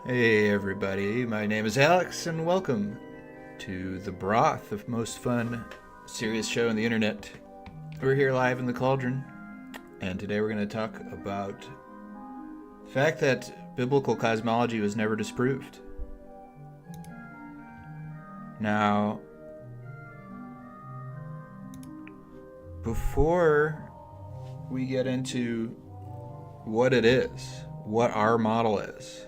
Hey everybody, my name is Alex and welcome to the broth of most fun serious show on the internet. We're here live in the cauldron and today we're going to talk about the fact that biblical cosmology was never disproved. Now, before we get into what it is, what our model is,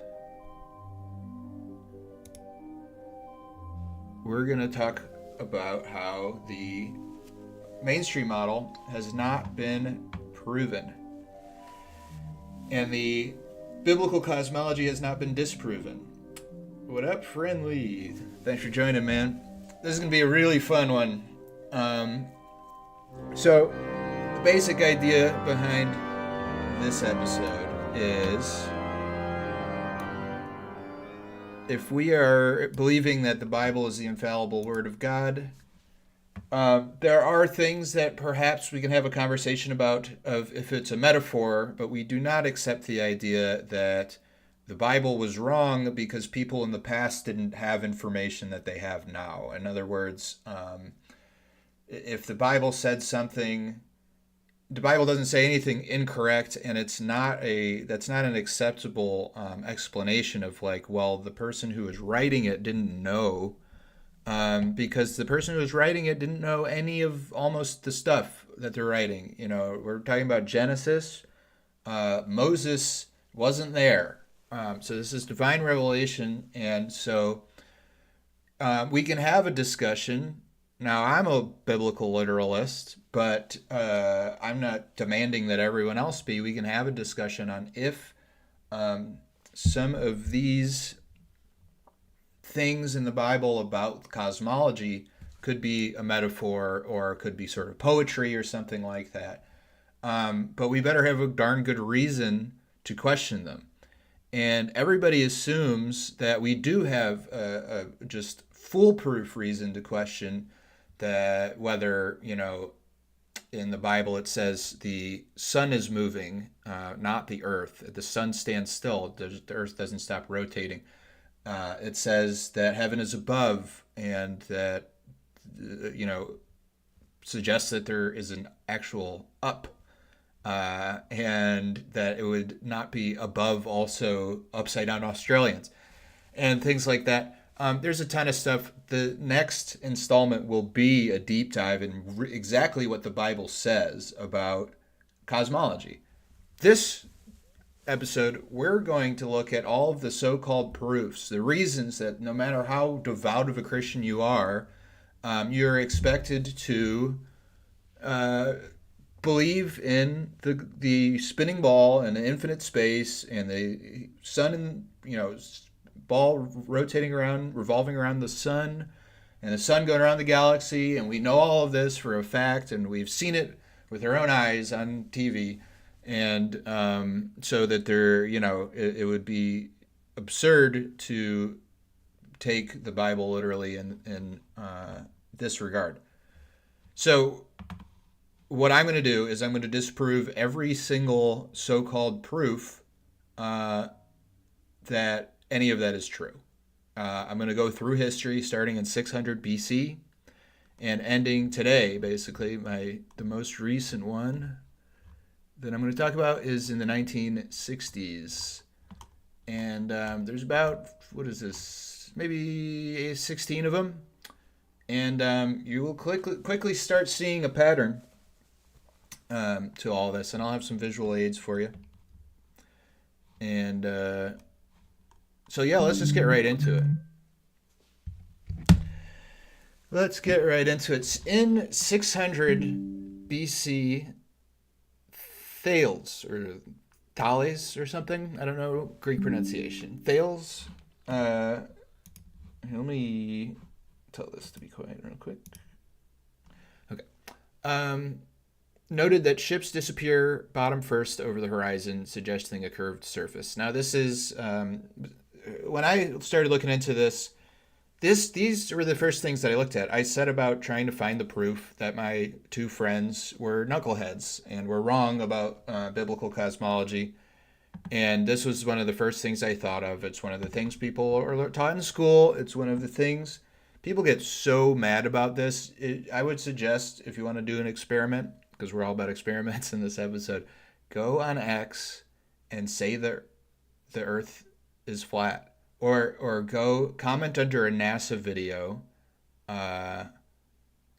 we're going to talk about how the mainstream model has not been proven and the biblical cosmology has not been disproven. What up, friendly? Thanks for joining, man. This is going to be a really fun one. So, the basic idea behind this episode is if we are believing that the Bible is the infallible Word of God, there are things that perhaps we can have a conversation about of if it's a metaphor, but we do not accept the idea that the Bible was wrong because people in the past didn't have information that they have now. In other words, if the Bible said something, the Bible doesn't say anything incorrect, and that's not an acceptable explanation of like, well, the person who was writing it didn't know, because the person who was writing it didn't know any of almost the stuff that they're writing. You know, we're talking about Genesis. Moses wasn't there, so this is divine revelation, and so we can have a discussion. Now, I'm a biblical literalist, but I'm not demanding that everyone else be. We can have a discussion on if some of these things in the Bible about cosmology could be a metaphor or could be sort of poetry or something like that. But we better have a darn good reason to question them. And everybody assumes that we do have a just foolproof reason to question that whether, in the Bible it says the sun is moving, not the earth. The sun stands still. The earth doesn't stop rotating. It says that heaven is above and that, suggests that there is an actual up, and that it would not be above also upside down Australians and things like that. There's a ton of stuff. The next installment will be a deep dive in exactly what the Bible says about cosmology. This episode, we're going to look at all of the so-called proofs, the reasons that no matter how devout of a Christian you are, you're expected to believe in the spinning ball and the infinite space and the sun and, ball rotating around, revolving around the sun, and the sun going around the galaxy, and we know all of this for a fact, and we've seen it with our own eyes on TV, and so that it would be absurd to take the Bible literally in this regard. So what I'm going to do is I'm going to disprove every single so-called proof that any of that is true. I'm going to go through history starting in 600 BC and ending today, basically. The most recent one that I'm going to talk about is in the 1960s. And there's about, what is this, maybe 16 of them. And you will quickly start seeing a pattern to all this. And I'll have some visual aids for you. And so yeah, let's just get right into it. Let's get right into it. In 600 BC, Thales or Thales or something, I don't know Greek pronunciation. Thales. Let me tell this to be quiet real quick. Okay. Noted that ships disappear bottom first over the horizon, suggesting a curved surface. Now, this is when I started looking into this, these were the first things that I looked at. I set about trying to find the proof that my two friends were knuckleheads and were wrong about biblical cosmology. And this was one of the first things I thought of. It's one of the things people are taught in school. It's one of the things people get so mad about this. I would suggest, if you want to do an experiment, because we're all about experiments in this episode, go on X and say that the Earth is flat, or go comment under a NASA video, uh,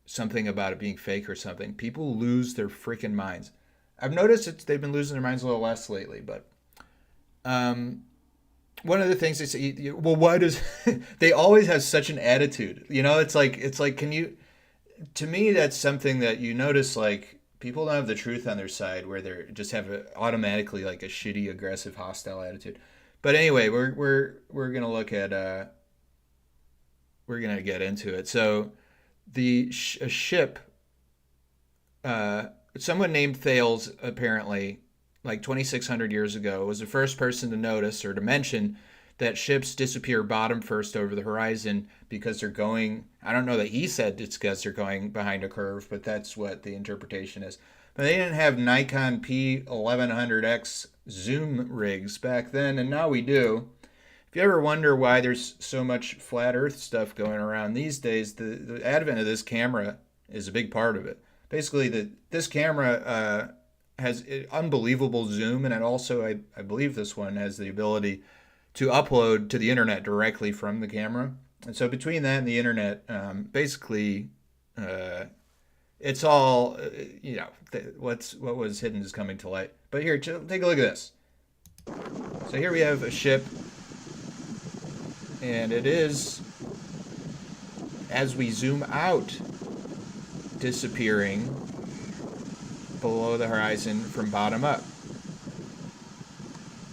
something about it being fake or something. People lose their freaking minds. I've noticed they've been losing their minds a little less lately, but um, one of the things they say, well, why does they always have such an attitude? It's like, can you? To me, that's something that you notice. Like, people don't have the truth on their side, where they just have automatically like a shitty, aggressive, hostile attitude. But anyway, we're gonna look at we're gonna get into it. So a ship, uh, someone named Thales, apparently, like 2,600 years ago, was the first person to notice or to mention that ships disappear bottom first over the horizon because they're going. I don't know that he said it's because they're going behind a curve, but that's what the interpretation is. But they didn't have Nikon P1100X zoom rigs back then, and now we do. If you ever wonder why there's so much flat Earth stuff going around these days, the advent of this camera is a big part of it. Basically, this camera has unbelievable zoom, and it also, I believe this one has the ability to upload to the internet directly from the camera. And so between that and the internet, basically, it's all, what was hidden is coming to light. But here, take a look at this. So here we have a ship, and it is, as we zoom out, disappearing below the horizon from bottom up.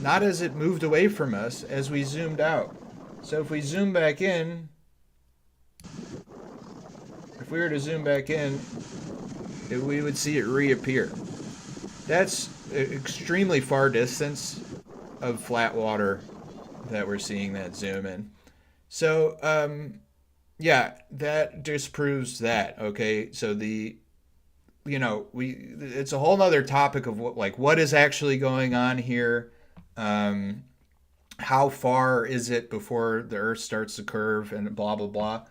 Not as it moved away from us, as we zoomed out. So if we zoom back in, if we were to zoom back in, we would see it reappear. That's extremely far distance of flat water that we're seeing that zoom in. So, yeah, that disproves that. Okay, so it's a whole nother topic of what is actually going on here. How far is it before the Earth starts to curve and blah blah blah.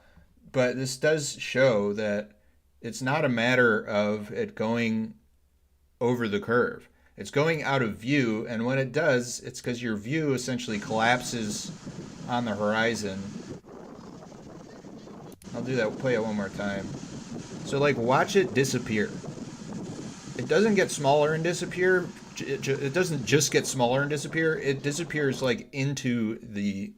But this does show that it's not a matter of it going over the curve. It's going out of view, and when it does, it's because your view essentially collapses on the horizon. I'll do that. Play it one more time. So, watch it disappear. It doesn't get smaller and disappear. It doesn't just get smaller and disappear. It disappears into the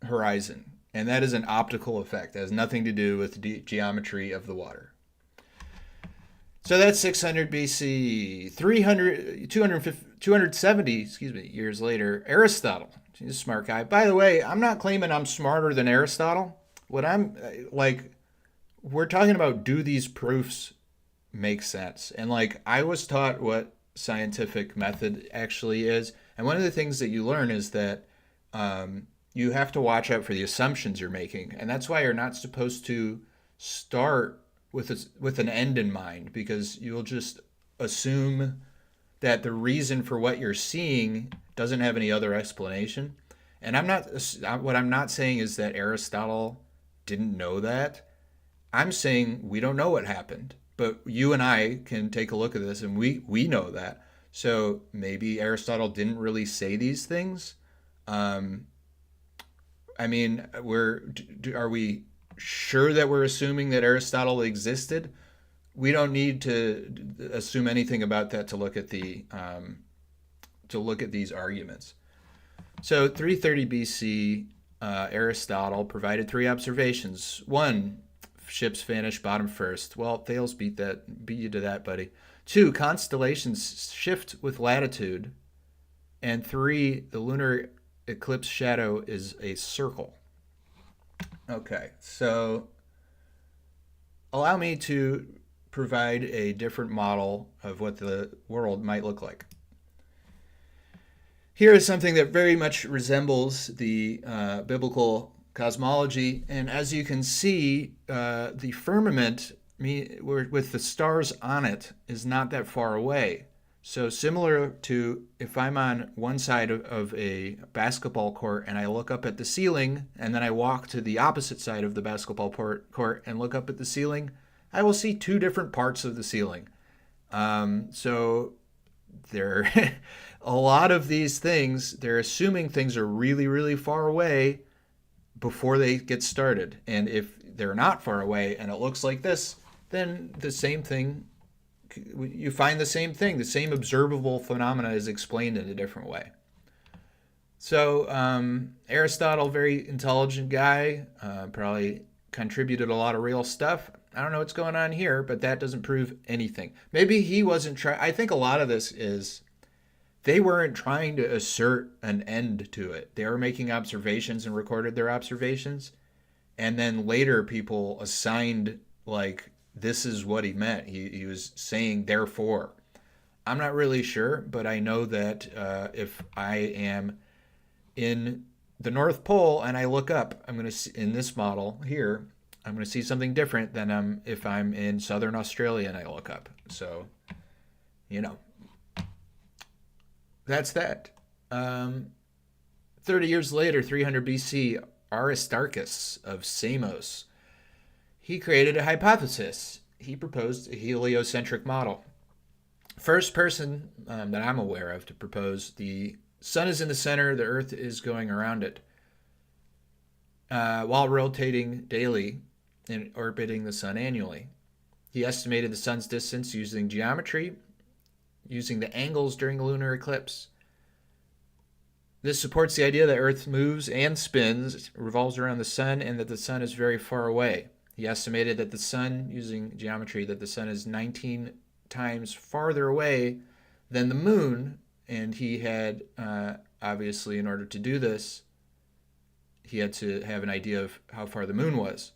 horizon, and that is an optical effect. It has nothing to do with the geometry of the water. So that's 600 BC. 270, years later, Aristotle. He's a smart guy. By the way, I'm not claiming I'm smarter than Aristotle. What I'm we're talking about, do these proofs make sense? And I was taught what scientific method actually is. And one of the things that you learn is that you have to watch out for the assumptions you're making. And that's why you're not supposed to start with an end in mind, because you'll just assume that the reason for what you're seeing doesn't have any other explanation. And what I'm not saying is that Aristotle didn't know that. I'm saying we don't know what happened, but you and I can take a look at this, and we know that. So maybe Aristotle didn't really say these things. Are we sure that we're assuming that Aristotle existed? We don't need to assume anything about that to look at these arguments. So 330 BC, Aristotle provided three observations. One, ships vanish bottom first. Well, Thales beat you to that, buddy. Two, constellations shift with latitude. And three, the lunar eclipse shadow is a circle. Okay, so allow me to provide a different model of what the world might look like. Here is something that very much resembles the biblical cosmology, and as you can see, the firmament with the stars on it is not that far away. So similar to if I'm on one side of a basketball court and I look up at the ceiling and then I walk to the opposite side of the basketball court and look up at the ceiling, I will see two different parts of the ceiling. So there, a lot of these things, they're assuming things are really, really far away before they get started. And if they're not far away and it looks like this, then the same thing, you find the same thing. The same observable phenomena is explained in a different way. So Aristotle, very intelligent guy, probably contributed a lot of real stuff. I don't know what's going on here, but that doesn't prove anything. Maybe he wasn't trying. I think a lot of this is they weren't trying to assert an end to it. They were making observations and recorded their observations. And then later people assigned, like, this is what he meant. He was saying, therefore. I'm not really sure, but I know that if I am in the North Pole and I look up, I'm going to see, in this model here, I'm going to see something different than if I'm in Southern Australia and I look up. So, you know, that's that. 30 years later, 300 BC, Aristarchus of Samos, he created a hypothesis. He proposed a heliocentric model. First person that I'm aware of to propose the sun is in the center, the earth is going around it, while rotating daily and orbiting the sun annually. He estimated the sun's distance using geometry, using the angles during a lunar eclipse. This supports the idea that Earth moves and spins, revolves around the sun, and that the sun is very far away. He estimated that the sun, using geometry, that the sun is 19 times farther away than the moon, and he had, obviously, in order to do this, he had to have an idea of how far the moon was.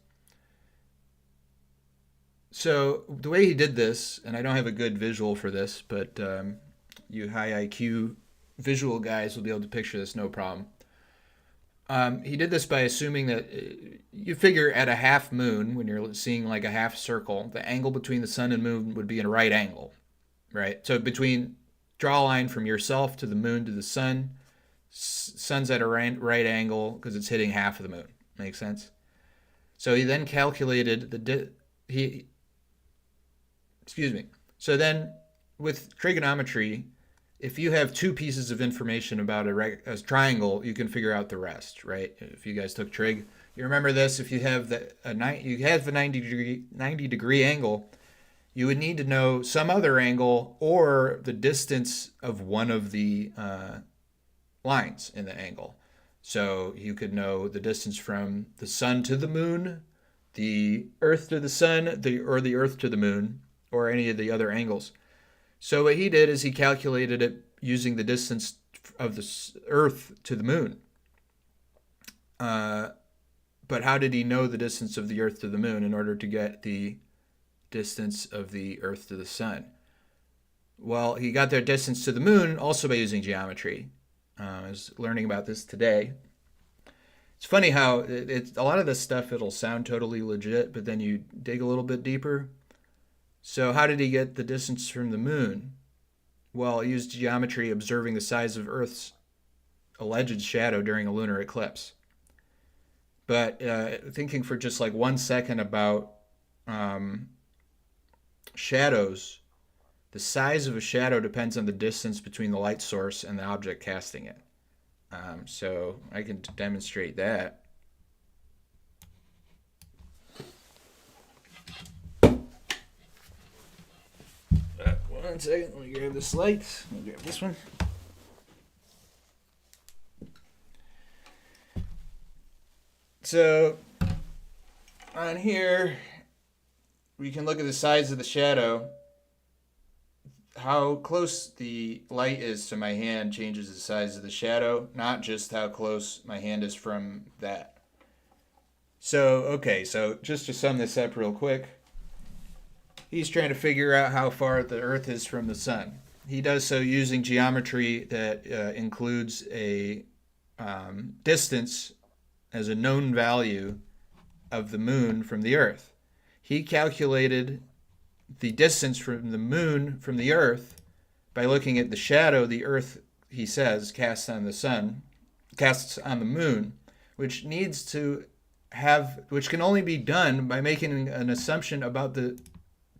So the way he did this, and I don't have a good visual for this, but you high IQ visual guys will be able to picture this no problem. He did this by assuming that you figure at a half moon, when you're seeing like a half circle, the angle between the sun and moon would be in a right angle, right? So draw a line from yourself to the moon to the sun. Sun's at a right angle because it's hitting half of the moon. Makes sense? So he then calculated So then with trigonometry, if you have two pieces of information about a triangle, you can figure out the rest, right? If you guys took trig, you remember this. If you have the 90 degree angle, you would need to know some other angle or the distance of one of the lines in the angle. So you could know the distance from the sun to the moon, the earth to the sun, or the earth to the moon, or any of the other angles. So what he did is he calculated it using the distance of the earth to the moon. But how did he know the distance of the earth to the moon in order to get the distance of the earth to the sun? Well, he got their distance to the moon also by using geometry. I was learning about this today. It's funny how a lot of this stuff, it'll sound totally legit, but then you dig a little bit deeper. So how did he get the distance from the moon? Well, he used geometry observing the size of Earth's alleged shadow during a lunar eclipse. But thinking for just like 1 second about shadows, the size of a shadow depends on the distance between the light source and the object casting it. So I can demonstrate that. One second, let me grab this light. Let me grab this one. So on here, we can look at the size of the shadow. How close the light is to my hand changes the size of the shadow, not just how close my hand is from that. So just to sum this up real quick, he's trying to figure out how far the Earth is from the sun. He does so using geometry that includes a distance as a known value of the moon from the Earth. He calculated the distance from the moon from the Earth by looking at the shadow the Earth, he says, casts on the moon, which can only be done by making an assumption about the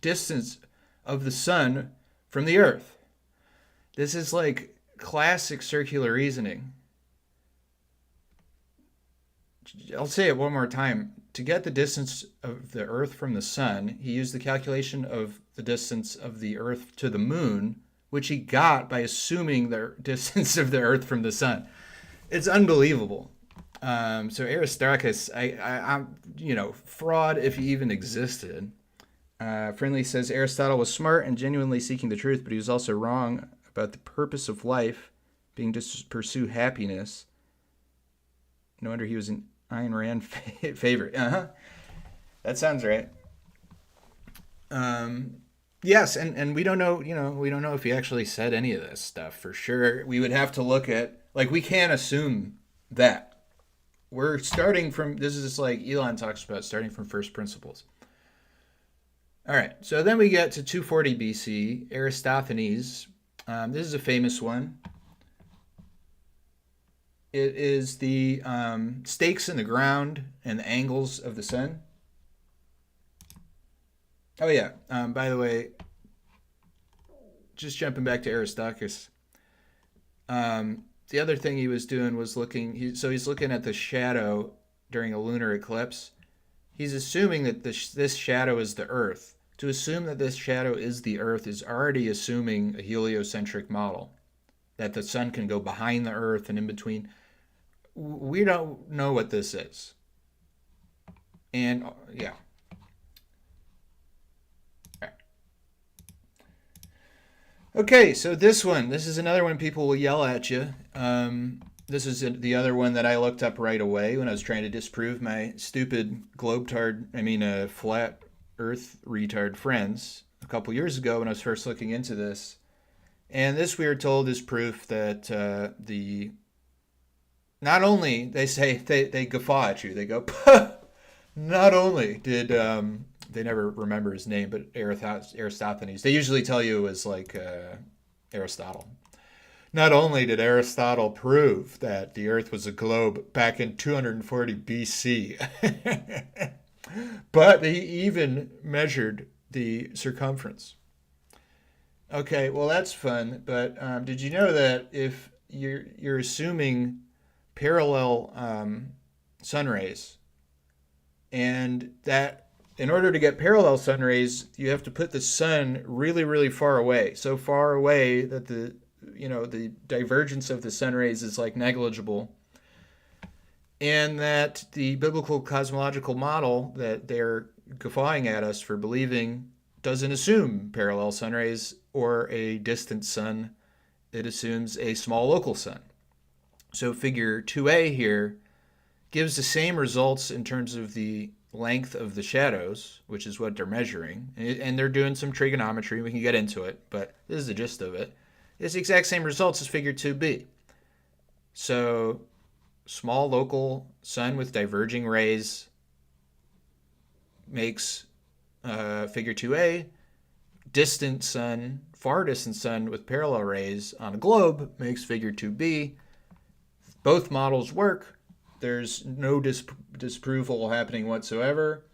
distance of the sun from the Earth. This is like classic circular reasoning. I'll say it one more time. To get the distance of the Earth from the sun, he used the calculation of the distance of the Earth to the moon, which he got by assuming the distance of the Earth from the sun. It's unbelievable. So Aristarchus, I'm fraud if he even existed. Friendly says Aristotle was smart and genuinely seeking the truth, but he was also wrong about the purpose of life being to pursue happiness. No wonder he was an Ayn Rand favorite. That sounds right. Yes, and we don't know, we don't know if he actually said any of this stuff for sure. We would have to look at, we can't assume that. We're starting from, this is like Elon talks about, starting from first principles. All right, so then we get to 240 BC, Aristophanes. This is a famous one. It is the stakes in the ground and the angles of the sun. Oh yeah, by the way, just jumping back to Aristarchus. The other thing he was doing was he's looking at the shadow during a lunar eclipse. He's assuming that this shadow is the Earth. To assume that this shadow is the Earth is already assuming a heliocentric model, that the sun can go behind the Earth and in between. We don't know what this is. And yeah. Okay, so this is another one people will yell at you. This is the other one that I looked up right away when I was trying to disprove my stupid flat Earth retard friends a couple years ago when I was first looking into this. And this, we are told, is proof that not only, they say, they guffaw at you. They go, not only did, they never remember his name, but Aristophanes. They usually tell you it was Aristotle. Not only did Aristotle prove that the Earth was a globe back in 240 BC, but he even measured the circumference. Okay, well that's fun, but did you know that if you're assuming parallel sun rays, and that in order to get parallel sun rays, you have to put the sun really, really far away, so far away that the divergence of the sun rays is negligible, and that the biblical cosmological model that they're guffawing at us for believing doesn't assume parallel sun rays or a distant sun. It assumes a small local sun. So figure 2a here gives the same results in terms of the length of the shadows, which is what they're measuring. And they're doing some trigonometry. We can get into it, but this is the gist of it. It's the exact same results as figure 2b. So small local sun with diverging rays makes figure 2a. Distant sun, far distant sun with parallel rays on a globe makes figure 2b. Both models work. There's no disproval happening whatsoever.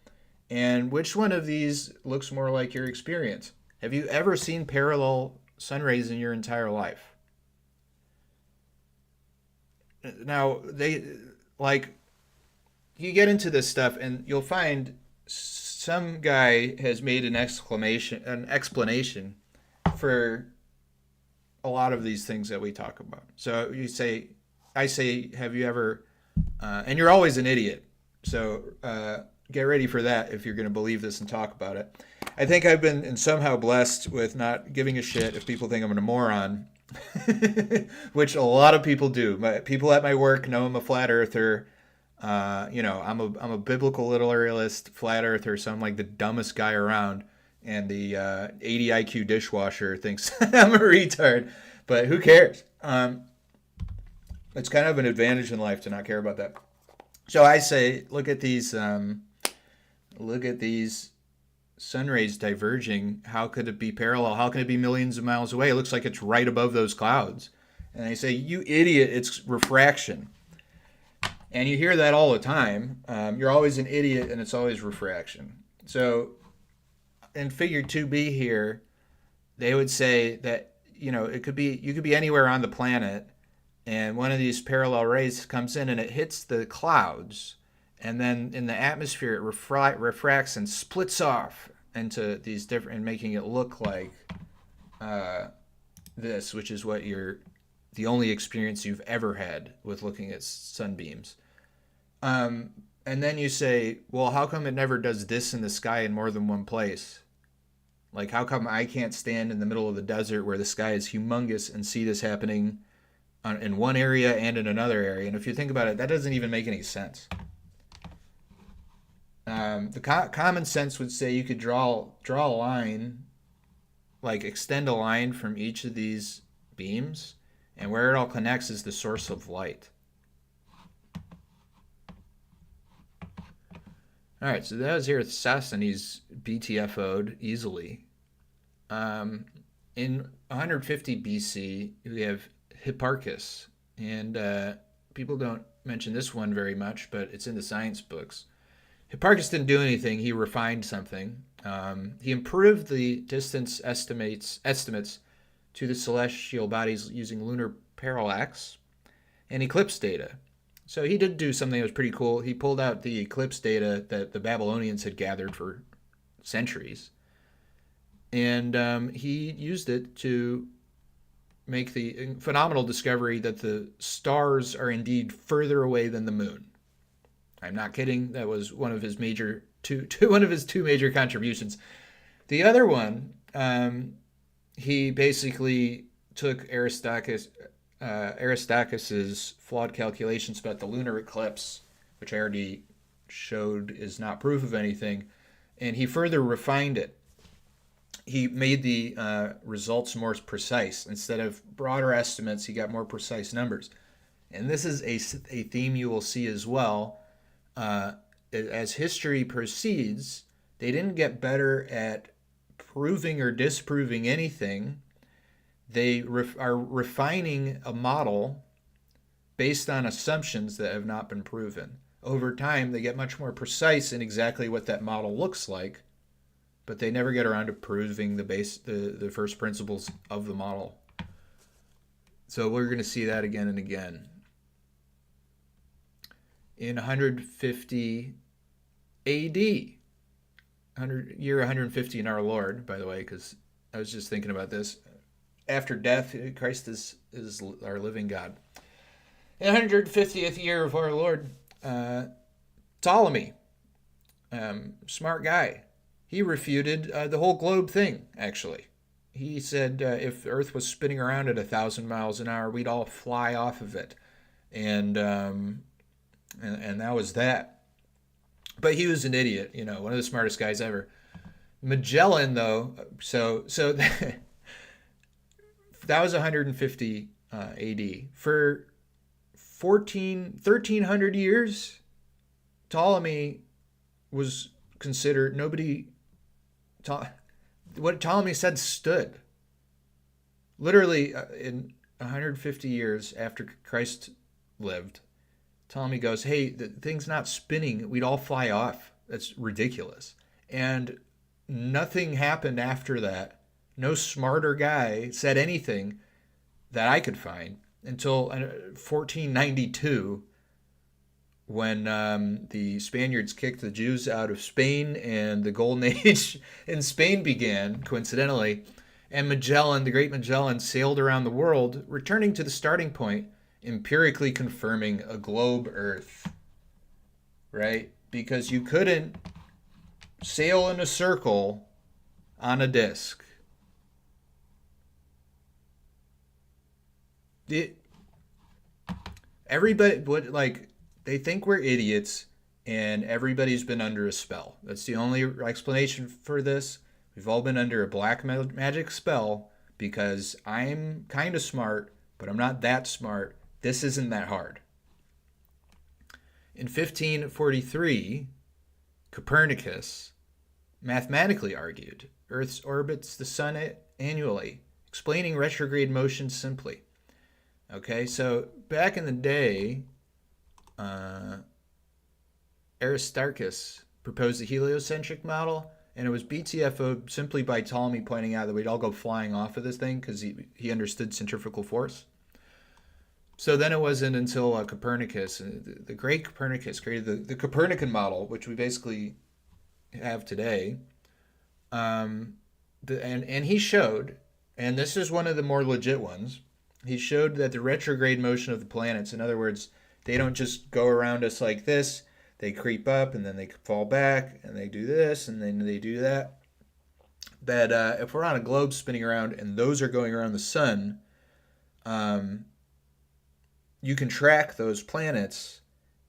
And which one of these looks more like your experience? Have you ever seen parallel sun rays in your entire life? Now, you get into this stuff and you'll find some guy has made an explanation for a lot of these things that we talk about. So I say, have you ever, and you're always an idiot. So get ready for that if you're going to believe this and talk about it. I think I've been somehow blessed with not giving a shit if people think I'm a moron, which a lot of people do. People at my work know I'm a flat earther. I'm a biblical literalist, flat earther, so I'm like the dumbest guy around. And the 80 IQ dishwasher thinks I'm a retard, but who cares? It's kind of an advantage in life to not care about that. So I say, look at these sun rays diverging. How could it be parallel? How can it be millions of miles away? It looks like it's right above those clouds. And they say, you idiot, it's refraction. And you hear that all the time. You're always an idiot, and it's always refraction. So in figure 2b here, they would say that, it could be, you could be anywhere on the planet, and one of these parallel rays comes in and it hits the clouds, and then in the atmosphere it refracts and splits off into these different, and making it look like this, which is what the only experience you've ever had with looking at sunbeams. And then you say, well, how come it never does this in the sky in more than one place? Like, how come I can't stand in the middle of the desert where the sky is humongous and see this happening in one area and in another area? And if you think about it, that doesn't even make any sense. The common sense would say you could draw a line, like extend a line from each of these beams, and where it all connects is the source of light. All right, so that was Eratosthenes BTFO'd easily. In 150 BC, we have Hipparchus, and people don't mention this one very much, but it's in the science books. Hipparchus didn't do anything. He refined something. He improved the distance estimates to the celestial bodies using lunar parallax and eclipse data. So he did do something that was pretty cool. He pulled out the eclipse data that the Babylonians had gathered for centuries, and he used it to make the phenomenal discovery that the stars are indeed further away than the moon. I'm not kidding. That was one of his two major contributions. The other one, he basically took Aristarchus's flawed calculations about the lunar eclipse, which I already showed is not proof of anything, and he further refined it. He made the results more precise. Instead of broader estimates, he got more precise numbers. And this is a theme you will see as well. As history proceeds, they didn't get better at proving or disproving anything. They are refining a model based on assumptions that have not been proven. Over time, they get much more precise in exactly what that model looks like, but they never get around to proving the first principles of the model. So we're going to see that again and again. In 150 AD, year 150 in our Lord, by the way, because I was just thinking about this. After death, Christ is our living God. In 150th year of our Lord, Ptolemy, smart guy, he refuted the whole globe thing, actually. He said if the Earth was spinning around at 1,000 miles an hour, we'd all fly off of it. And that was that. But he was an idiot, one of the smartest guys ever. Magellan, though, so that was 150 AD. For 1,300 years, Ptolemy was considered, what Ptolemy said stood. Literally, in 150 years after Christ lived, Ptolemy goes, hey, the thing's not spinning. We'd all fly off. That's ridiculous. And nothing happened after that. No smarter guy said anything that I could find until 1492, when the Spaniards kicked the Jews out of Spain and the Golden Age in Spain began, coincidentally. And Magellan, the great Magellan, sailed around the world, returning to the starting point, empirically confirming a globe Earth, right? Because you couldn't sail in a circle on a disc. Everybody would, they think we're idiots, and everybody's been under a spell. That's the only explanation for this. We've all been under a black magic spell because I'm kind of smart, but I'm not that smart. This isn't that hard. In 1543, Copernicus mathematically argued. Earth orbits the sun annually, explaining retrograde motion simply. Okay, so back in the day, uh, Aristarchus proposed the heliocentric model, and it was BTFO'd simply by Ptolemy pointing out that we'd all go flying off of this thing because he understood centrifugal force. So then it wasn't until Copernicus, the great Copernicus, created the Copernican model, which we basically have today. And he showed, and this is one of the more legit ones, he showed that the retrograde motion of the planets, in other words, they don't just go around us like this, they creep up and then they fall back and they do this and then they do that. That if we're on a globe spinning around and those are going around the sun, you can track those planets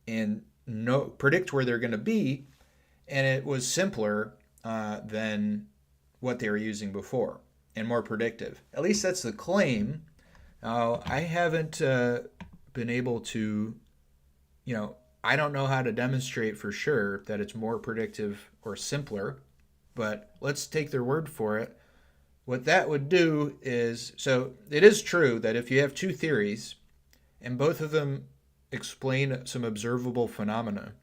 and predict where they're going to be, and it was simpler than what they were using before and more predictive. At least that's the claim. I haven't been able to, I don't know how to demonstrate for sure that it's more predictive or simpler, but let's take their word for it. What that would do is, so it is true that if you have two theories and both of them explain some observable phenomena,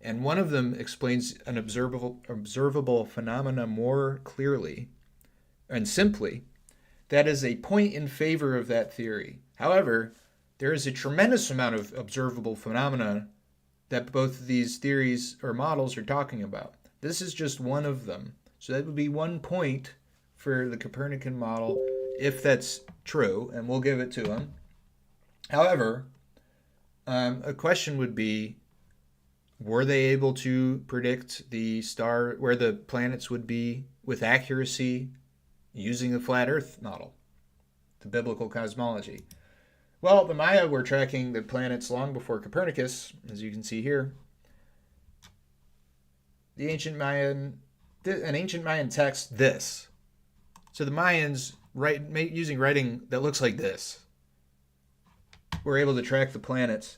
and one of them explains an observable phenomena more clearly and simply, that is a point in favor of that theory. However, there is a tremendous amount of observable phenomena that both of these theories or models are talking about. This is just one of them. So that would be 1 point for the Copernican model if that's true, and we'll give it to him. However, a question would be, were they able to predict the star, where the planets would be with accuracy using the flat Earth model, the biblical cosmology? Well, the Maya were tracking the planets long before Copernicus, as you can see here. An ancient Mayan text, this. So the Mayans, using writing that looks like this, were able to track the planets.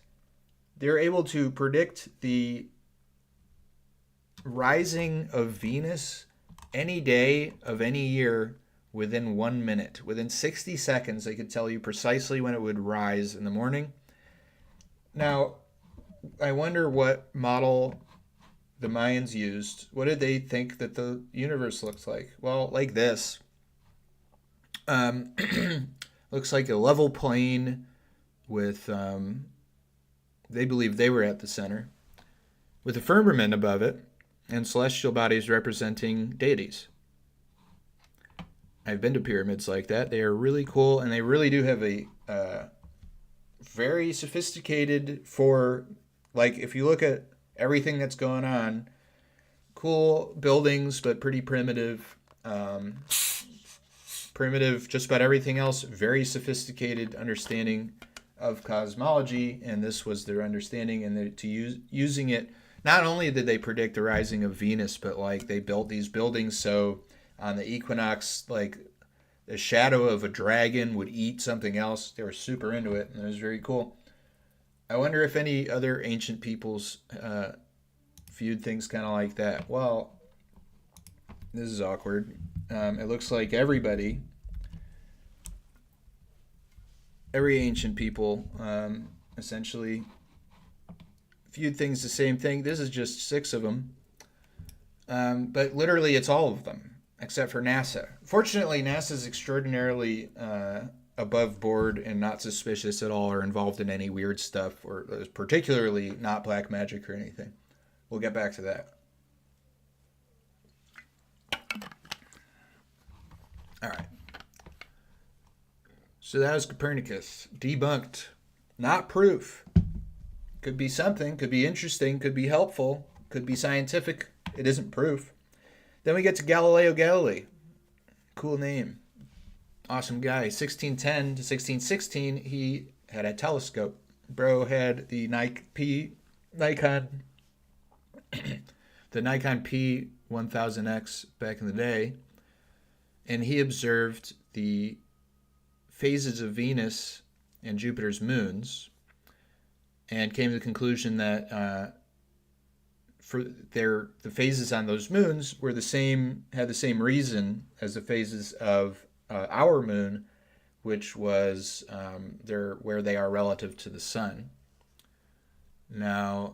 They're able to predict the rising of Venus any day of any year within 1 minute. Within 60 seconds, they could tell you precisely when it would rise in the morning. Now, I wonder what model the Mayans used. What did they think that the universe looks like? Well, like this. Looks like a level plane with, they believe they were at the center, with a firmament above it and celestial bodies representing deities. I've been to pyramids like that. They are really cool, and they really do have a very sophisticated like, if you look at everything that's going on, cool buildings, but pretty primitive. Primitive, just about everything else, very sophisticated understanding of cosmology, and this was their understanding, and using it, not only did they predict the rising of Venus, but like they built these buildings so on the equinox, like the shadow of a dragon would eat something else. They were super into it, and it was very cool. I wonder if any other ancient peoples viewed things kind of like that. Well, this is awkward. It looks like every ancient people essentially viewed things the same thing. This is just 6 of them. But literally it's all of them, except for NASA. Fortunately, NASA is extraordinarily above board and not suspicious at all or involved in any weird stuff, or particularly not black magic or anything. We'll get back to that. All right. So that was Copernicus. Debunked. Not proof. Could be something, could be interesting, could be helpful, could be scientific. It isn't proof. Then we get to Galileo Galilei. Cool name. Awesome guy. 1610 to 1616, he had a telescope. Bro had the Nikon the Nikon P1000X back in the day, and he observed the phases of Venus and Jupiter's moons and came to the conclusion that for the phases on those moons were had the same reason as the phases of our moon, which was where they are relative to the sun. Now,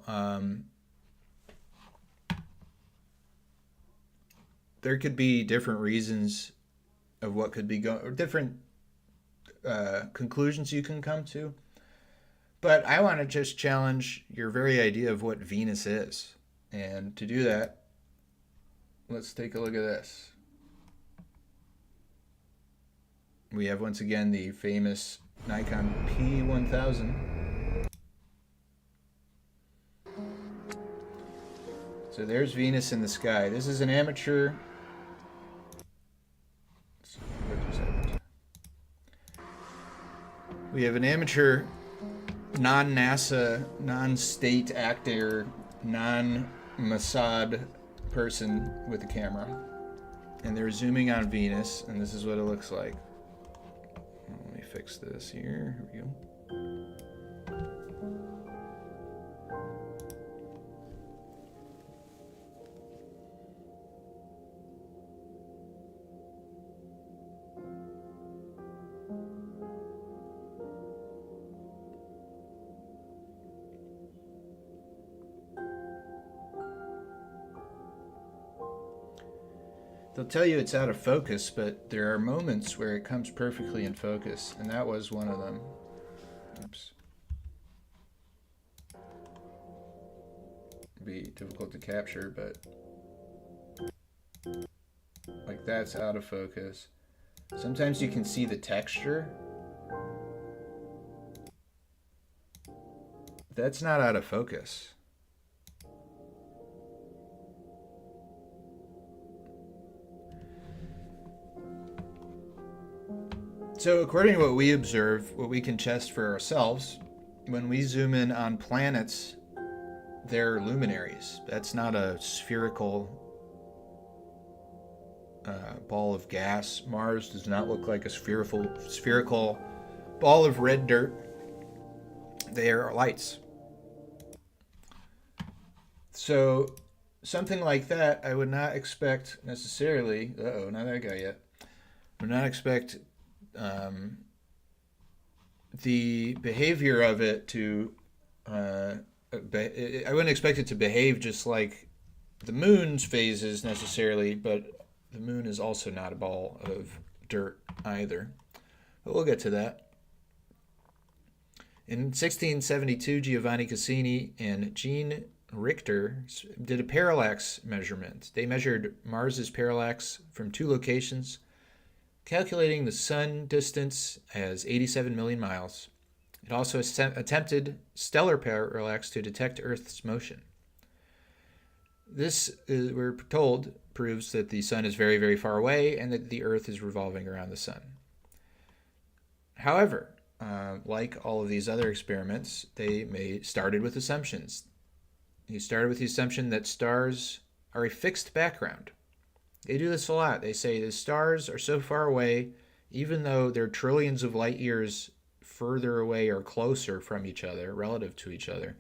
there could be different reasons of what could be going, or different conclusions you can come to. But I want to just challenge your very idea of what Venus is. And to do that, let's take a look at this. We have once again the famous Nikon P1000. So there's Venus in the sky. This is an amateur. We have an amateur, non-NASA, non-state actor, non-Mossad person with a camera. And they're zooming on Venus, and this is what it looks like. Let me fix this here. Here we go. They'll tell you it's out of focus, but there are moments where it comes perfectly in focus, and that was one of them. Oops. It'd be difficult to capture, but like that's out of focus. Sometimes you can see the texture. That's not out of focus. So according to what we observe, what we can test for ourselves, when we zoom in on planets, they're luminaries. That's not a spherical ball of gas. Mars does not look like a spherical ball of red dirt. They are lights. So something like that, I would not expect necessarily. Not that guy yet. I would not expect the behavior of it to. I wouldn't expect it to behave just like the moon's phases necessarily, but the moon is also not a ball of dirt either. But we'll get to that. In 1672, Giovanni Cassini and Jean Richter did a parallax measurement. They measured Mars's parallax from two locations, calculating the sun distance as 87 million miles. It also attempted stellar parallax to detect Earth's motion. This, we're told, proves that the sun is very, very far away and that the Earth is revolving around the sun. However, like all of these other experiments, they started with assumptions. He started with the assumption that stars are a fixed background. They do this a lot. They say the stars are so far away, even though they're trillions of light years further away or closer from each other, relative to each other,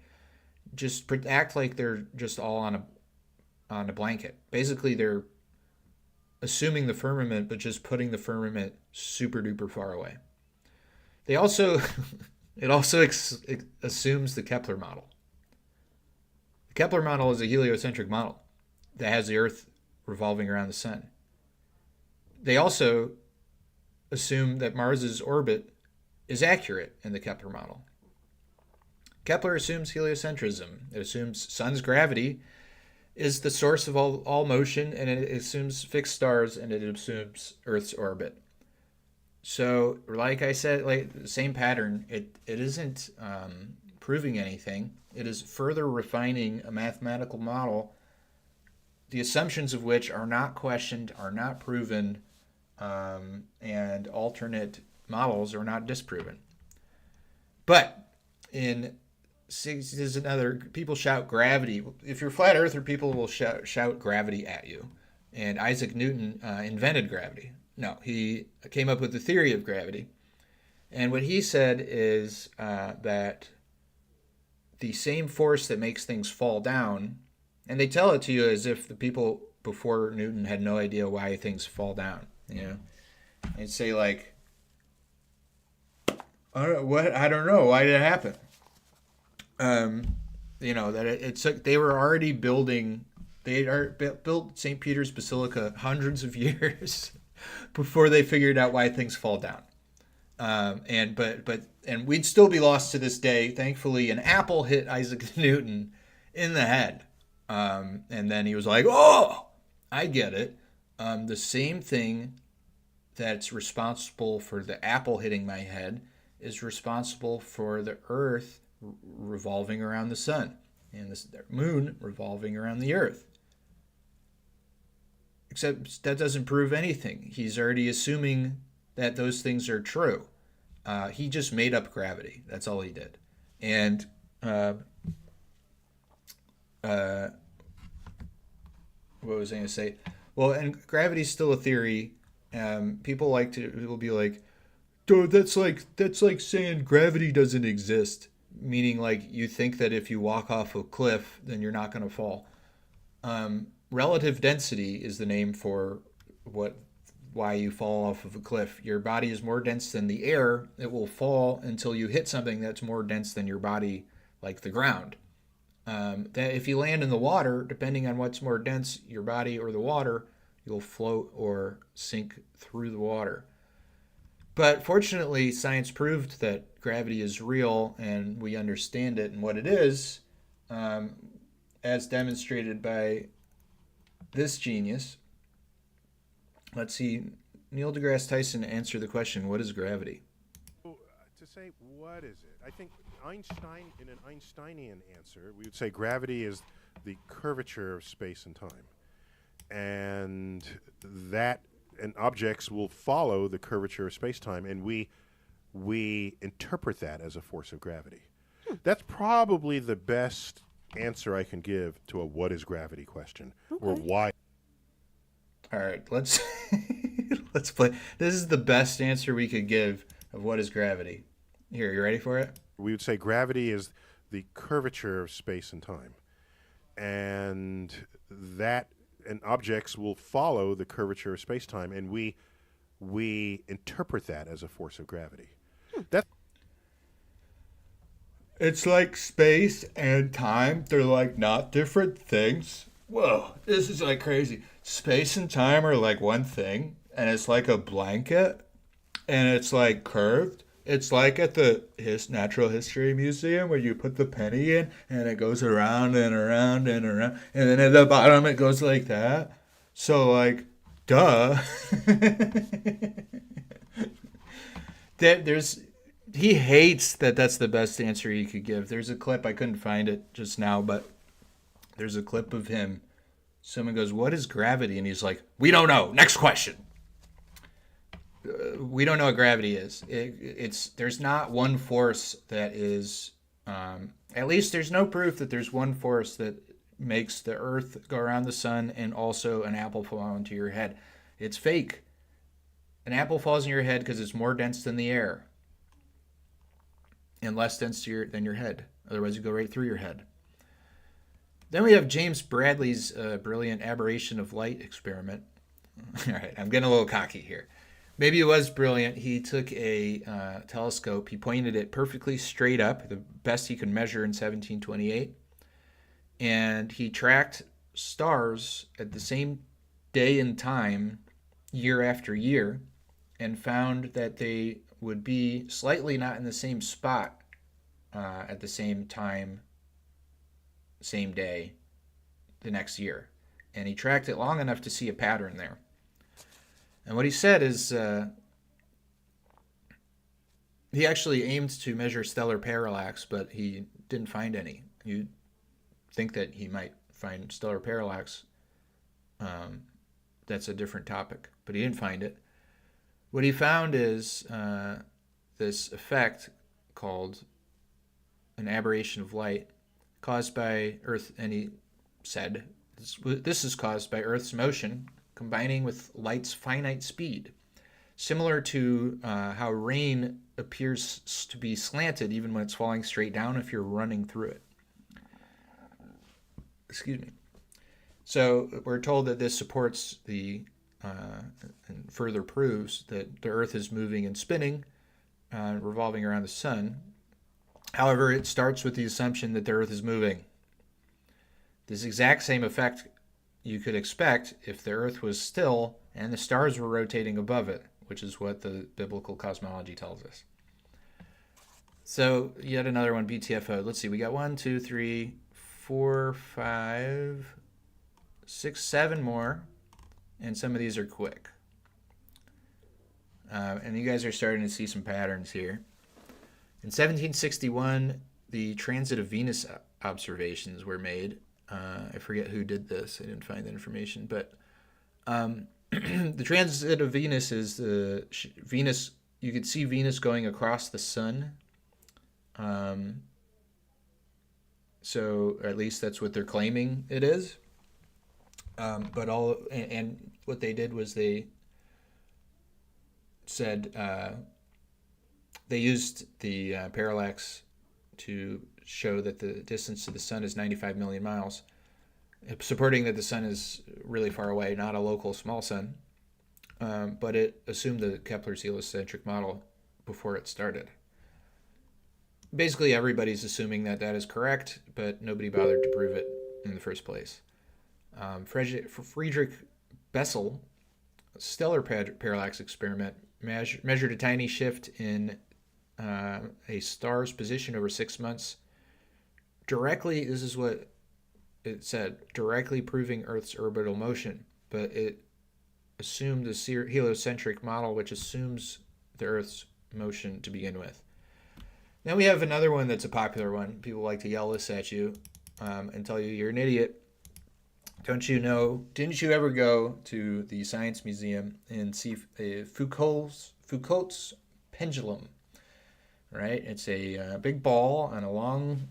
just act like they're just all on a blanket. Basically, they're assuming the firmament, but just putting the firmament super duper far away. They also, it also assumes the Kepler model. The Kepler model is a heliocentric model that has the Earth revolving around the sun. They also assume that Mars's orbit is accurate in the Kepler model. Kepler assumes heliocentrism. It assumes sun's gravity is the source of all motion, and it assumes fixed stars, and it assumes Earth's orbit. So, like I said, like the same pattern, it isn't proving anything. It is further refining a mathematical model, the assumptions of which are not questioned, are not proven, and alternate models are not disproven. But there's another, people shout gravity. If you're a flat earther, people will shout gravity at you. And Isaac Newton invented gravity. No, he came up with the theory of gravity. And what he said is that the same force that makes things fall down And they tell it to you as if the people before Newton had no idea why things fall down. You know, they'd say like, I don't know, why did it happen? You know that it's like they were already building. They are built St. Peter's Basilica hundreds of years before they figured out why things fall down. And we'd still be lost to this day. Thankfully, an apple hit Isaac Newton in the head, and then he was like, "Oh, I get it. The same thing that's responsible for the apple hitting my head is responsible for the Earth revolving around the sun and the moon revolving around the Earth." Except that doesn't prove anything. He's already assuming that those things are true. He just made up gravity. That's all he did. And what was I going to say? Well, and gravity's still a theory. People will be like, dude, that's like saying gravity doesn't exist. Meaning, like, you think that if you walk off a cliff, then you're not going to fall. Relative density is the name for why you fall off of a cliff. Your body is more dense than the air. It will fall until you hit something that's more dense than your body, like the ground. That if you land in the water, depending on what's more dense, your body or the water, you'll float or sink through the water. But fortunately, science proved that gravity is real and we understand it and what it is, as demonstrated by this genius. Let's see. Neil deGrasse Tyson answered the question, what is gravity? To say, what is it? I think Einstein, in an Einsteinian answer, we would say gravity is the curvature of space and time. And objects will follow the curvature of space-time, and we interpret that as a force of gravity. That's probably the best answer I can give to a what is gravity question, or why. All right, let's let's play. This is the best answer we could give of what is gravity. Here, you ready for it? We would say gravity is the curvature of space and time, and objects will follow the curvature of space-time, and we interpret that as a force of gravity. That's It's like space and time. They're like not different things. Whoa, this is like crazy. Space and time are like one thing, and it's like a blanket, and it's like curved. It's like at the Natural History Museum where you put the penny in and it goes around and around and around, and then at the bottom it goes like that. So like, duh. There's he hates that that's the best answer he could give. There's a clip, I couldn't find it just now, but there's a clip of him. Someone goes, "What is gravity?" And he's like, "We don't know. Next question." We don't know what gravity is. There's not one force that is. At least there's no proof that there's one force that makes the Earth go around the sun and also an apple fall into your head. It's fake. An apple falls in your head because it's more dense than the air and less dense than your head. Otherwise, you go right through your head. Then we have James Bradley's brilliant aberration of light experiment. All right, I'm getting a little cocky here. Maybe it was brilliant. He took a telescope. He pointed it perfectly straight up, the best he could measure in 1728. And he tracked stars at the same day and time year after year and found that they would be slightly not in the same spot at the same time, same day, the next year. And he tracked it long enough to see a pattern there. And what he said is he actually aimed to measure stellar parallax, but he didn't find any. You'd think that he might find stellar parallax. That's a different topic, but he didn't find it. What he found is this effect called an aberration of light caused by Earth, and he said this is caused by Earth's motion combining with light's finite speed, similar to how rain appears to be slanted even when it's falling straight down if you're running through it. Excuse me. So we're told that this supports and further proves that the Earth is moving and spinning, revolving around the sun. However, it starts with the assumption that the Earth is moving. This exact same effect you could expect if the Earth was still and the stars were rotating above it, which is what the biblical cosmology tells us. So yet another one, BTFO. Let's see, we got 1, 2, 3, 4, 5, 6, 7 more, and some of these are quick. And you guys are starting to see some patterns here. In 1761, the transit of Venus observations were made. I forget who did this. I didn't find the information, but the transit of Venus is Venus. You could see Venus going across the sun. So at least that's what they're claiming it is. But what they did was they said they used the parallax to show that the distance to the sun is 95 million miles, supporting that the sun is really far away, not a local small sun. But it assumed the Kepler's heliocentric model before it started. Basically, everybody's assuming that that is correct, but nobody bothered to prove it in the first place. Friedrich Bessel, stellar parallax experiment, measured a tiny shift in a star's position over 6 months. Directly, this is what it said, directly proving Earth's orbital motion, but it assumed the heliocentric model, which assumes the Earth's motion to begin with. Then we have another one that's a popular one. People like to yell this at you and tell you you're an idiot. Don't you know? Didn't you ever go to the Science Museum and see Foucault's pendulum? Right? It's a big ball on a long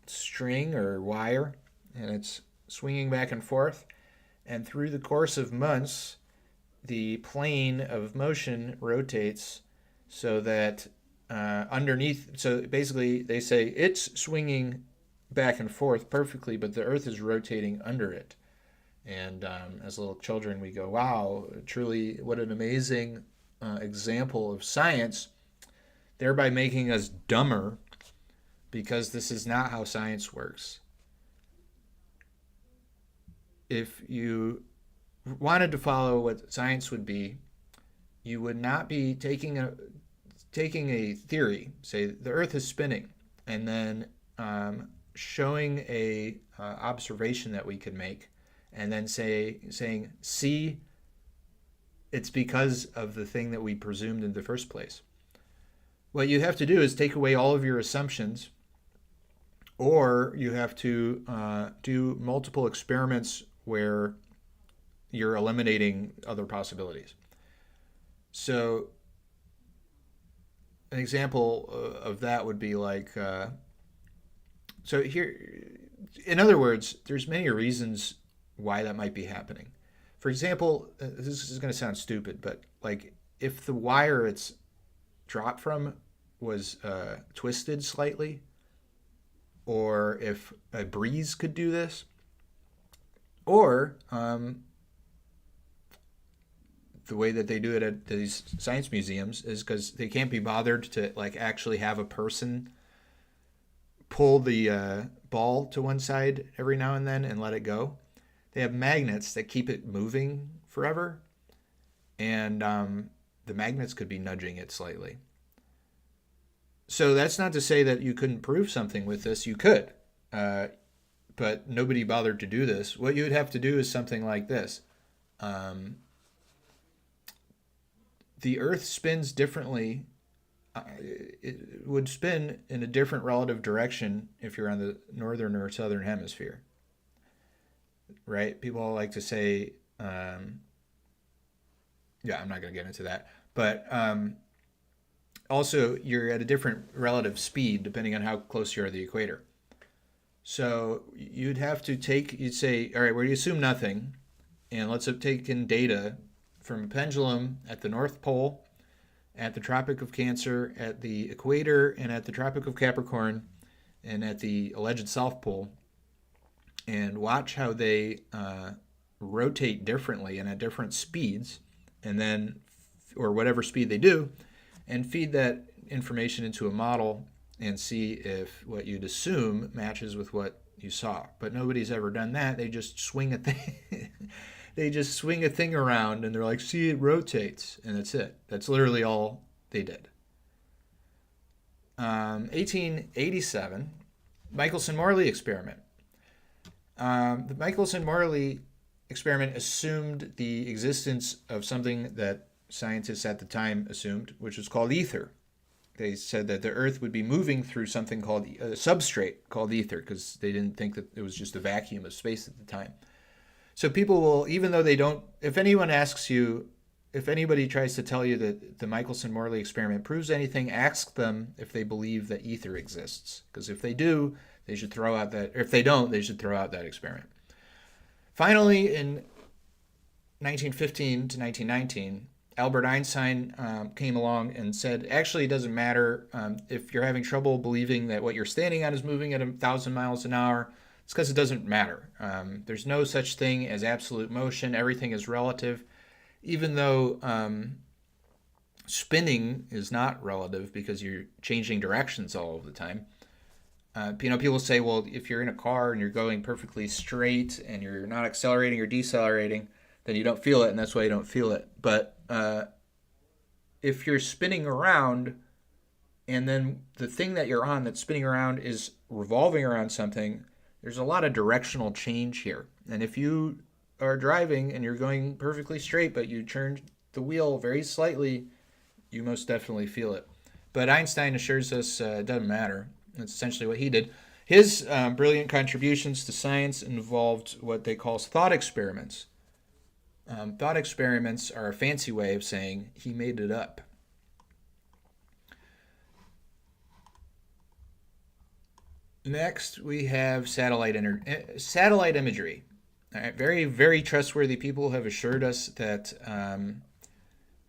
string or wire, and it's swinging back and forth. And through the course of months, the plane of motion rotates so that underneath, so basically they say it's swinging back and forth perfectly, but the Earth is rotating under it. And as little children, we go, wow, truly, what an amazing example of science, thereby making us dumber, because this is not how science works. If you wanted to follow what science would be, you would not be taking a theory, say the Earth is spinning, and then showing a observation that we could make, and then saying, see, it's because of the thing that we presumed in the first place. What you have to do is take away all of your assumptions, or you have to do multiple experiments where you're eliminating other possibilities. So an example of that would be like, so here, in other words, there's many reasons why that might be happening. For example, this is going to sound stupid, but like if the wire it's dropped from was twisted slightly, or if a breeze could do this, or the way that they do it at these science museums is because they can't be bothered to like actually have a person pull the ball to one side every now and then and let it go. They have magnets that keep it moving forever, and the magnets could be nudging it slightly. So that's not to say that you couldn't prove something with this. You could, but nobody bothered to do this. What you would have to do is something like this. The Earth spins differently. It would spin in a different relative direction if you're on the northern or southern hemisphere. Right? People like to say, yeah, I'm not going to get into that. But also, you're at a different relative speed depending on how close you are to the equator. So you'd have to you'd say, all right, we assume nothing, and let's have taken data from a pendulum at the North Pole, at the Tropic of Cancer, at the equator, and at the Tropic of Capricorn, and at the alleged South Pole. and watch how they rotate differently and at different speeds, and then, or whatever speed they do, and feed that information into a model and see if what you'd assume matches with what you saw. But nobody's ever done that. They just swing a thing. They just swing a thing around and they're like, see, it rotates, and that's it. That's literally all they did. 1887, Michelson-Morley experiment. The Michelson-Morley experiment assumed the existence of something that scientists at the time assumed, which was called ether. They said that the Earth would be moving through something called a substrate called ether, because they didn't think that it was just a vacuum of space at the time. So people will, even though they don't, if anyone asks you, if anybody tries to tell you that the Michelson-Morley experiment proves anything, ask them if they believe that ether exists. Because if they do, they should throw out that, or if they don't, they should throw out that experiment. Finally, in 1915 to 1919, Albert Einstein came along and said, actually, it doesn't matter if you're having trouble believing that what you're standing on is moving at 1,000 miles an hour. It's because it doesn't matter. There's no such thing as absolute motion. Everything is relative, even though spinning is not relative because you're changing directions all of the time. People say, well, if you're in a car and you're going perfectly straight and you're not accelerating or decelerating, then you don't feel it, and that's why you don't feel it. But if you're spinning around and then the thing that you're on that's spinning around is revolving around something, there's a lot of directional change here. And if you are driving and you're going perfectly straight, but you turn the wheel very slightly, you most definitely feel it. But Einstein assures us it doesn't matter. That's essentially what he did. His brilliant contributions to science involved what they call thought experiments. Thought experiments are a fancy way of saying he made it up. Next, we have satellite imagery. All right, very, very trustworthy people have assured us that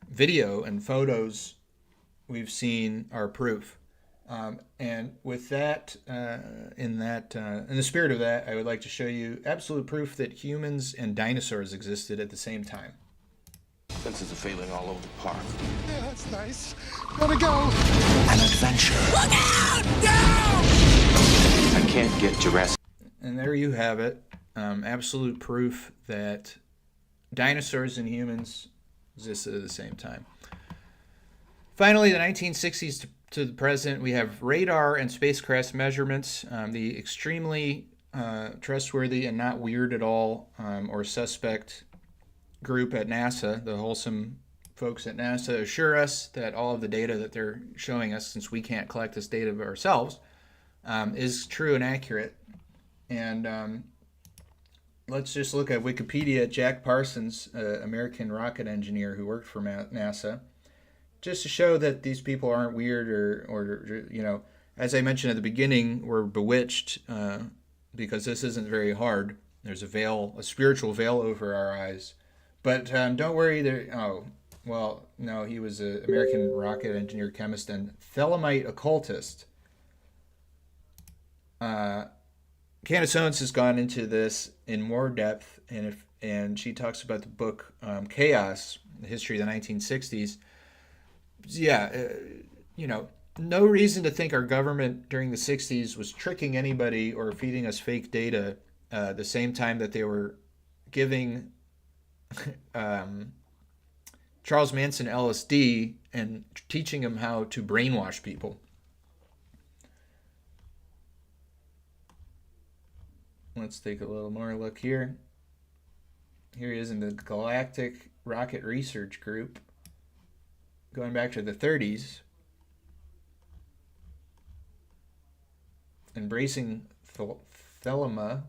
video and photos we've seen are proof. And with that, in the spirit of that, I would like to show you absolute proof that humans and dinosaurs existed at the same time. Fences are failing all over the park. Yeah, that's nice. Wanna go? An adventure. Look out! Down! I can't get Jurassic. And there you have it. Absolute proof that dinosaurs and humans existed at the same time. Finally, the 1960s to the present, we have radar and spacecraft measurements. The extremely trustworthy and not weird at all or suspect group at NASA, the wholesome folks at NASA, assure us that all of the data that they're showing us, since we can't collect this data ourselves, is true and accurate. And let's just look at Wikipedia. Jack Parsons, American rocket engineer who worked for NASA, just to show that these people aren't weird or as I mentioned at the beginning, we're bewitched because this isn't very hard. There's a spiritual veil over our eyes. But don't worry. He was an American rocket engineer, chemist, and Thelemite occultist. Candace Owens has gone into this in more depth, and she talks about the book Chaos, the history of the 1960s. Yeah, no reason to think our government during the 60s was tricking anybody or feeding us fake data the same time that they were giving Charles Manson LSD and teaching him how to brainwash people. Let's take a little more look here. Here he is in the Galactic Rocket Research Group, going back to the 30s, embracing Thelema,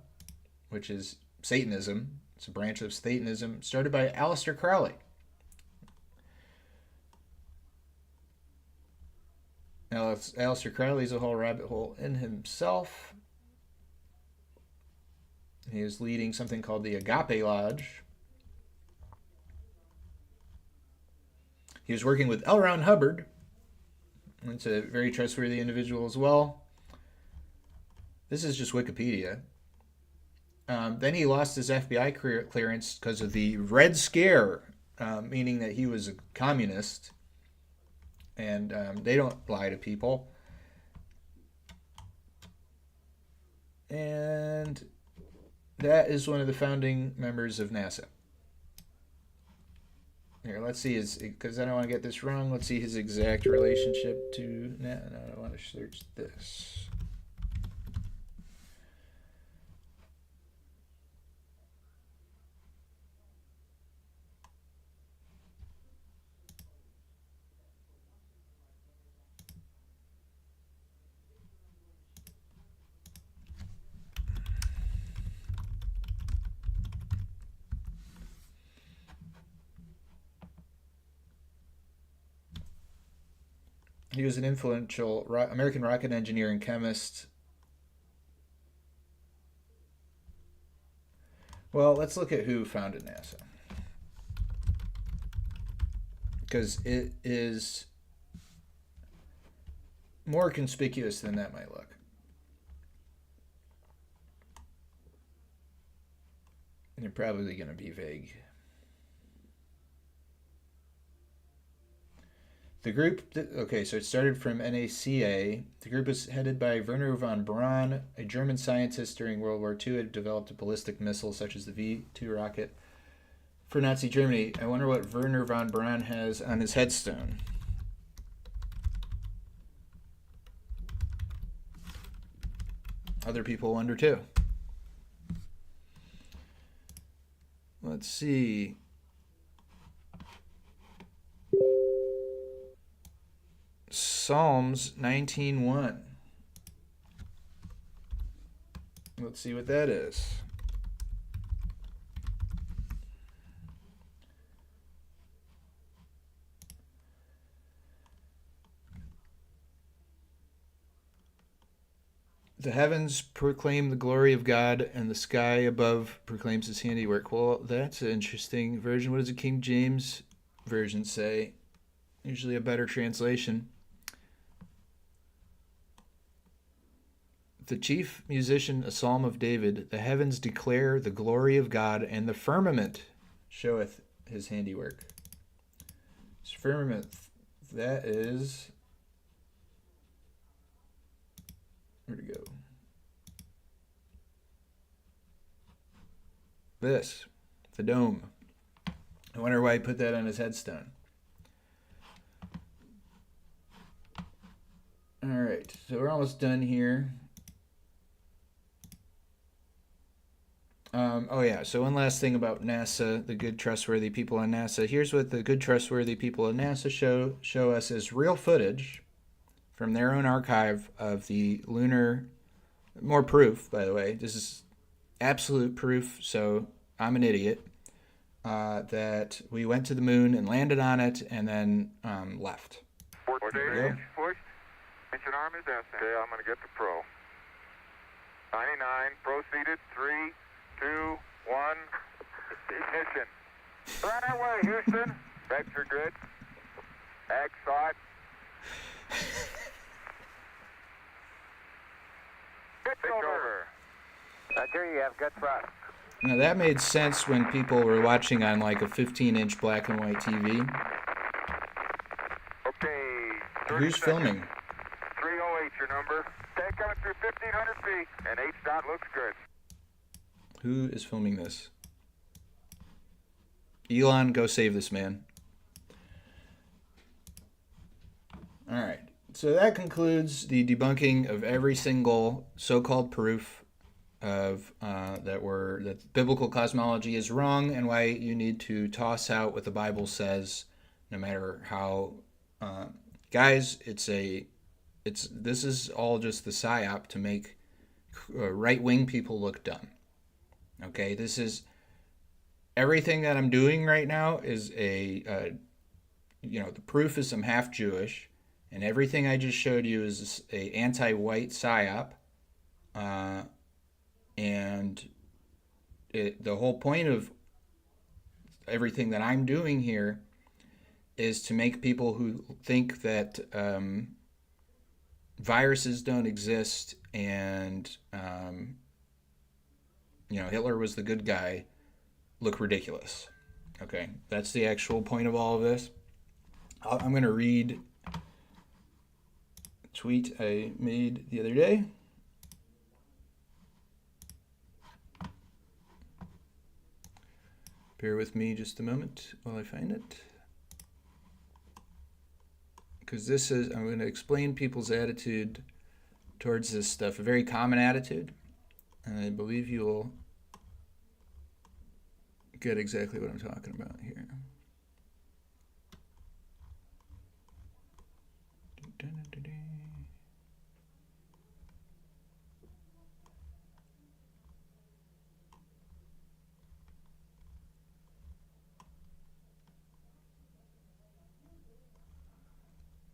which is Satanism. It's a branch of Satanism started by Aleister Crowley. Now, Aleister Crowley's a whole rabbit hole in himself. He is leading something called the Agape Lodge. He was working with L. Ron Hubbard. It's a very trustworthy individual as well. This is just Wikipedia. Then he lost his FBI clearance because of the Red Scare, meaning that he was a communist. And they don't lie to people. And that is one of the founding members of NASA. Here, let's see his, because I don't want to get this wrong. Let's see his exact relationship to. No, I want to search this. He was an influential American rocket engineer and chemist. Well, let's look at who founded NASA. Because it is more conspicuous than that might look. And you're probably going to be vague. The group, okay, so it started from NACA. The group was headed by Werner von Braun, a German scientist during World War II, had developed a ballistic missile such as the V-2 rocket for Nazi Germany. I wonder what Werner von Braun has on his headstone. Other people wonder too. Let's see. Psalms 19:1. Let's see what that is. The heavens proclaim the glory of God, and the sky above proclaims his handiwork. Well, that's an interesting version. What does the King James Version say? Usually a better translation. The chief musician, a psalm of David, the heavens declare the glory of God, and the firmament showeth his handiwork. This firmament, that is, where'd it go? This, the dome. I wonder why he put that on his headstone. All right, so we're almost done here. Oh yeah, so one last thing about NASA, the good trustworthy people on NASA. Here's what the good trustworthy people on NASA show us as real footage from their own archive of the lunar, more proof, by the way. This is absolute proof, so I'm an idiot, that we went to the moon and landed on it and then left. 4 days, push. Mission arm is ascent. Okay, I'm going to get the pro. 99, proceeded, 3, 2, 1, ignition. Right away, Houston. Vector grid. Ag side. Pitch over. Roger, you have good thrust. Now that made sense when people were watching on like a 15-inch black and white TV. Okay. Who's filming? 308, your number. Okay, coming through 1,500 feet, and H dot looks good. Who is filming this? Elon, go save this man. All right. So that concludes the debunking of every single so-called proof of that biblical cosmology is wrong, and why you need to toss out what the Bible says, no matter how. Guys, this is all just the psyop to make right-wing people look dumb. Okay, this is everything that I'm doing right now is the proof is I'm half Jewish, and everything I just showed you is a anti-white psyop, and the whole point of everything that I'm doing here is to make people who think that viruses don't exist and Hitler was the good guy, look ridiculous. Okay, that's the actual point of all of this. I'm going to read a tweet I made the other day. Bear with me just a moment while I find it. Because I'm going to explain people's attitude towards this stuff, a very common attitude. And I believe you will get exactly what I'm talking about here.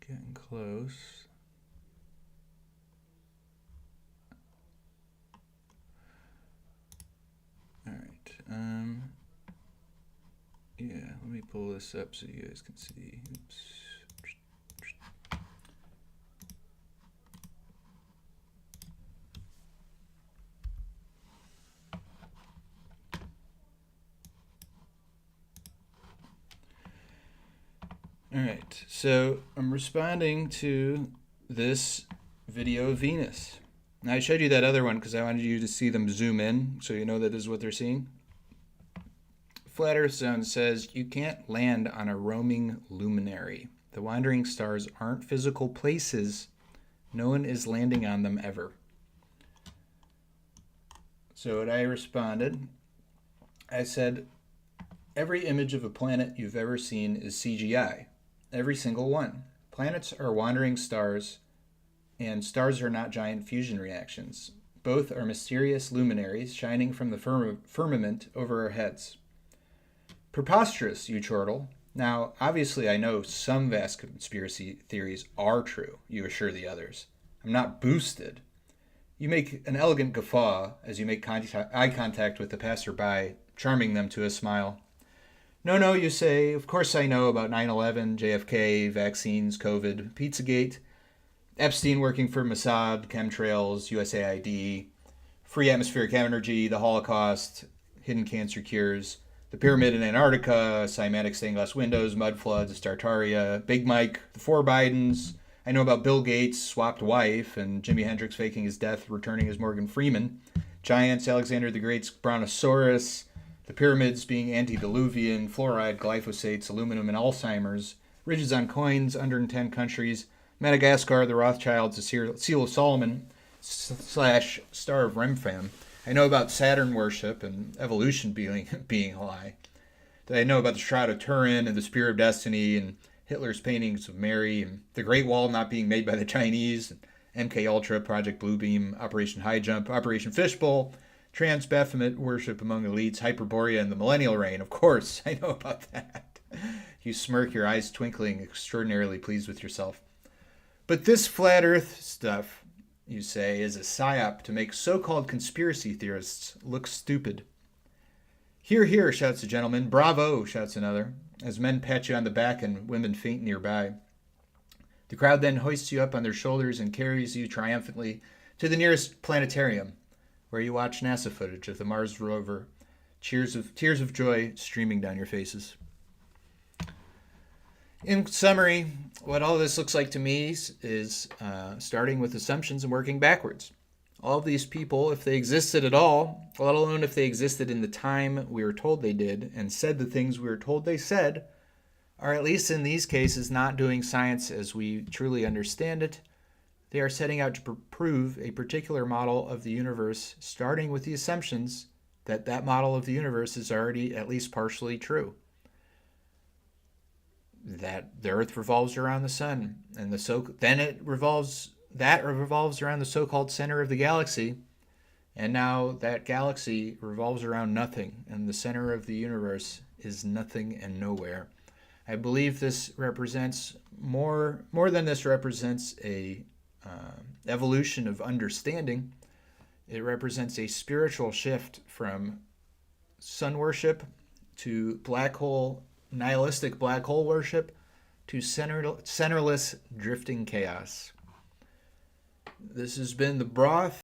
Getting close. All right. Yeah, let me pull this up so you guys can see. Oops. All right, so I'm responding to this video of Venus. Now, I showed you that other one because I wanted you to see them zoom in so you know that this is what they're seeing. Flat Earth Zone says you can't land on a roaming luminary. The wandering stars aren't physical places. No one is landing on them ever. So what I responded, I said, every image of a planet you've ever seen is CGI. Every single one. Planets are wandering stars, and stars are not giant fusion reactions. Both are mysterious luminaries shining from the firmament over our heads. Preposterous, you chortle. Now, obviously, I know some vast conspiracy theories are true, you assure the others. I'm not boosted. You make an elegant guffaw as you make eye contact with the passerby, charming them to a smile. No, you say, of course I know about 9/11, JFK, vaccines, COVID, Pizzagate, Epstein working for Mossad, chemtrails, USAID, free atmospheric energy, the Holocaust, hidden cancer cures, the pyramid in Antarctica, cymatic stained glass windows, mud floods, Tartaria, Big Mike, the four Bidens. I know about Bill Gates' swapped wife and Jimi Hendrix faking his death, returning as Morgan Freeman, giants, Alexander the Great's Brontosaurus, the pyramids being antediluvian, fluoride, glyphosates, aluminum, and Alzheimer's, ridges on coins, 110 countries, Madagascar, the Rothschilds, the Seal of Solomon, / Star of Remphan. I know about Saturn worship and evolution being a lie. I know about the Shroud of Turin and the Spear of Destiny and Hitler's paintings of Mary and the Great Wall not being made by the Chinese, and MK Ultra, Project Bluebeam, Operation High Jump, Operation Fishbowl, Trans Baphomet worship among elites, Hyperborea, and the Millennial Reign. Of course, I know about that. You smirk, your eyes twinkling, extraordinarily pleased with yourself. But this flat Earth stuff, you say, is a psyop to make so-called conspiracy theorists look stupid. Hear, hear, shouts a gentleman. Bravo, shouts another, as men pat you on the back and women faint nearby. The crowd then hoists you up on their shoulders and carries you triumphantly to the nearest planetarium, where you watch NASA footage of the Mars rover, tears of joy streaming down your faces. In summary, what all this looks like to me is starting with assumptions and working backwards. All of these people, if they existed at all, let alone if they existed in the time we were told they did and said the things we were told they said, are at least in these cases not doing science as we truly understand it. They are setting out to prove a particular model of the universe, starting with the assumptions that that model of the universe is already at least partially true. That the Earth revolves around the sun, and then it revolves around the so-called center of the galaxy, and now that galaxy revolves around nothing, and the center of the universe is nothing and nowhere. I believe this represents more than this represents a evolution of understanding. It represents a spiritual shift from sun worship to nihilistic black hole worship to centerless drifting chaos. This has been The Broth.